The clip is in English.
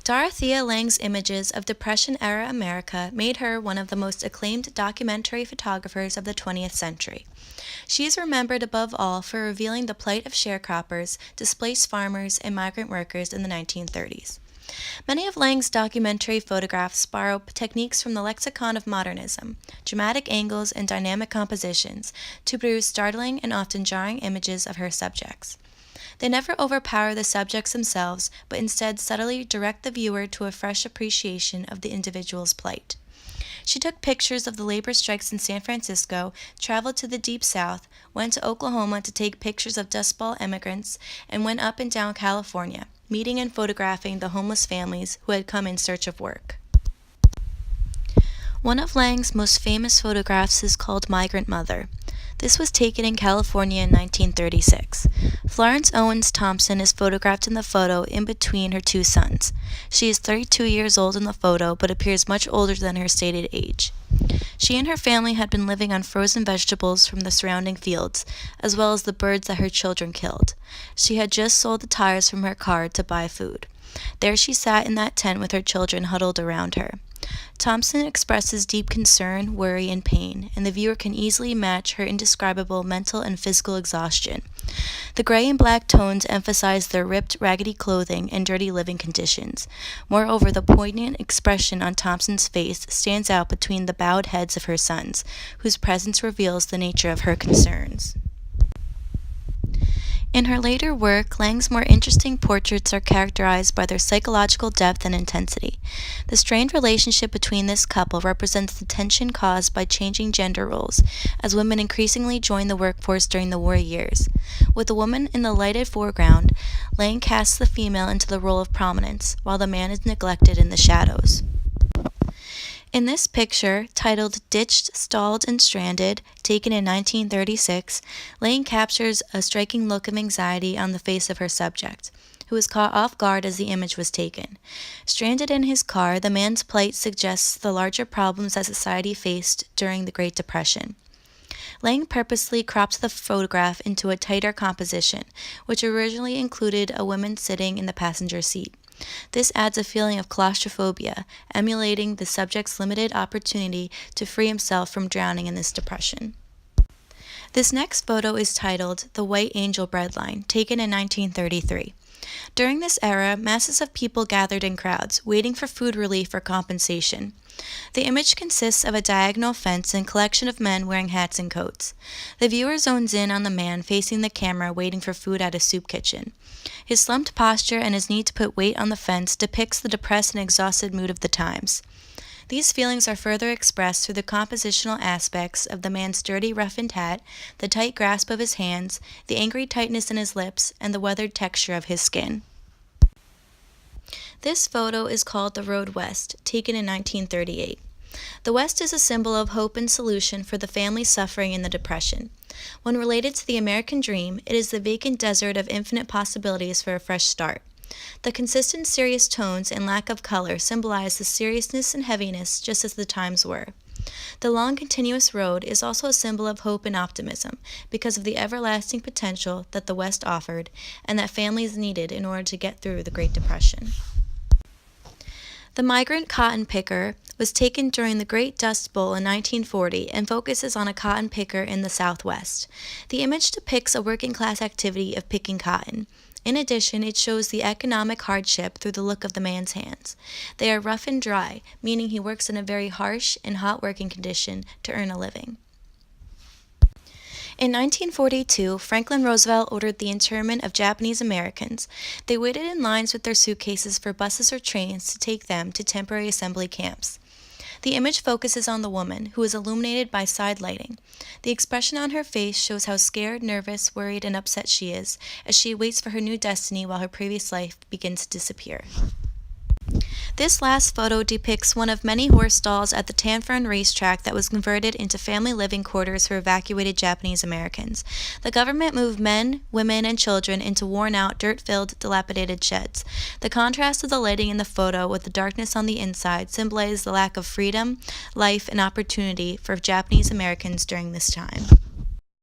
Dorothea Lange's images of Depression-era America made her one of the most acclaimed documentary photographers of the 20th century. She is remembered above all for revealing the plight of sharecroppers, displaced farmers, and migrant workers in the 1930s. Many of Lange's documentary photographs borrow techniques from the lexicon of modernism, dramatic angles and dynamic compositions, to produce startling and often jarring images of her subjects. They never overpower the subjects themselves, but instead subtly direct the viewer to a fresh appreciation of the individual's plight. She took pictures of the labor strikes in San Francisco, traveled to the Deep South, went to Oklahoma to take pictures of Dust Bowl immigrants, and went up and down California, meeting and photographing the homeless families who had come in search of work. One of Lange's most famous photographs is called Migrant Mother. This was taken in California in 1936. Florence Owens Thompson is photographed in the photo in between her two sons. She is 32 years old in the photo, but appears much older than her stated age. She and her family had been living on frozen vegetables from the surrounding fields, as well as the birds that her children killed. She had just sold the tires from her car to buy food. There she sat in that tent with her children huddled around her. Thompson expresses deep concern, worry, and pain, and the viewer can easily match her indescribable mental and physical exhaustion. The gray and black tones emphasize their ripped, raggedy clothing and dirty living conditions. Moreover, the poignant expression on Thompson's face stands out between the bowed heads of her sons, whose presence reveals the nature of her concerns. In her later work, Lange's more interesting portraits are characterized by their psychological depth and intensity. The strained relationship between this couple represents the tension caused by changing gender roles, as women increasingly join the workforce during the war years. With the woman in the lighted foreground, Lange casts the female into the role of prominence, while the man is neglected in the shadows. In this picture, titled Ditched, Stalled, and Stranded, taken in 1936, Lange captures a striking look of anxiety on the face of her subject, who was caught off guard as the image was taken. Stranded in his car, the man's plight suggests the larger problems that society faced during the Great Depression. Lange purposely cropped the photograph into a tighter composition, which originally included a woman sitting in the passenger seat. This adds a feeling of claustrophobia, emulating the subject's limited opportunity to free himself from drowning in this depression. This next photo is titled The White Angel Breadline, taken in 1933. During this era, masses of people gathered in crowds, waiting for food relief or compensation. The image consists of a diagonal fence and collection of men wearing hats and coats. The viewer zones in on the man facing the camera waiting for food at a soup kitchen. His slumped posture and his need to put weight on the fence depicts the depressed and exhausted mood of the times. These feelings are further expressed through the compositional aspects of the man's dirty, roughened hat, the tight grasp of his hands, the angry tightness in his lips, and the weathered texture of his skin. This photo is called The Road West, taken in 1938. The West is a symbol of hope and solution for the families suffering in the Depression. When related to the American dream, it is the vacant desert of infinite possibilities for a fresh start. The consistent serious tones and lack of color symbolize the seriousness and heaviness just as the times were. The long continuous road is also a symbol of hope and optimism because of the everlasting potential that the West offered and that families needed in order to get through the Great Depression. The Migrant Cotton Picker was taken during the Great Dust Bowl in 1940 and focuses on a cotton picker in the Southwest. The image depicts a working-class activity of picking cotton. In addition, it shows the economic hardship through the look of the man's hands. They are rough and dry, meaning he works in a very harsh and hot working condition to earn a living. In 1942, Franklin Roosevelt ordered the internment of Japanese Americans. They waited in lines with their suitcases for buses or trains to take them to temporary assembly camps. The image focuses on the woman, who is illuminated by side lighting. The expression on her face shows how scared, nervous, worried, and upset she is as she waits for her new destiny while her previous life begins to disappear. This last photo depicts one of many horse stalls at the Tanfern racetrack that was converted into family living quarters for evacuated Japanese Americans. The government moved men, women, and children into worn-out, dirt-filled, dilapidated sheds. The contrast of the lighting in the photo with the darkness on the inside symbolizes the lack of freedom, life, and opportunity for Japanese Americans during this time.